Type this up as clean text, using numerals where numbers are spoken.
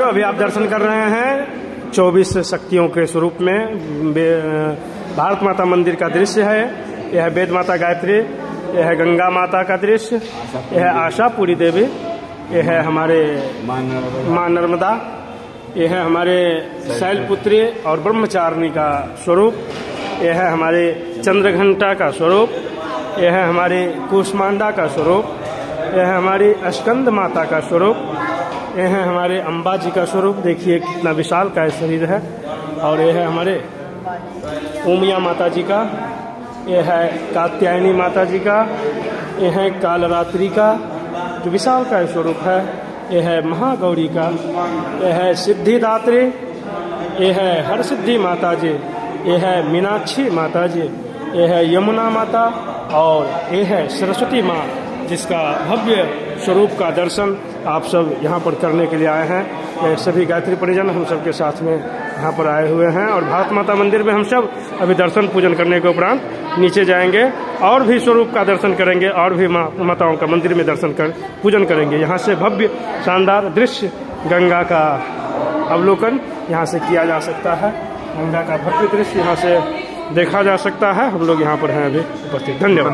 मित्रों, अभी आप दर्शन कर रहे हैं 24 शक्तियों के स्वरूप में भारत माता मंदिर का दृश्य है। यह वेद माता गायत्री, यह है गंगा माता का दृश्य, यह है आशापुरी देवी, यह है हमारे माँ नर्मदा, यह है हमारे शैलपुत्री और ब्रह्मचारिणी का स्वरूप, यह है हमारे चंद्रघंटा का स्वरूप, यह है हमारे कूष्मांडा का स्वरूप, यह है हमारी स्कंद माता का स्वरूप, यह है हमारे अम्बा जी का स्वरूप। देखिए कितना विशाल का शरीर है। और यह है हमारे उमिया माता जी का, यह है कात्यायनी माता जी का, यह है कालरात्रि का जो विशाल का स्वरूप है, यह है महागौरी का, यह है सिद्धिदात्री, यह है हरसिद्धि माता जी, यह है मीनाक्षी माता जी, यह है यमुना माता और यह है सरस्वती माँ, जिसका भव्य स्वरूप का दर्शन आप सब यहाँ पर करने के लिए आए हैं। सभी गायत्री परिजन हम सब के साथ में यहाँ पर आए हुए हैं और भारत माता मंदिर में हम सब अभी दर्शन पूजन करने के उपरांत नीचे जाएंगे और भी स्वरूप का दर्शन करेंगे और भी माताओं का मंदिर में दर्शन कर पूजन करेंगे। यहाँ से भव्य शानदार दृश्य गंगा का अवलोकन यहाँ से किया जा सकता है। गंगा का भव्य दृश्य यहाँ से देखा जा सकता है। हम लोग यहाँ पर हैं अभी उपस्थित। धन्यवाद।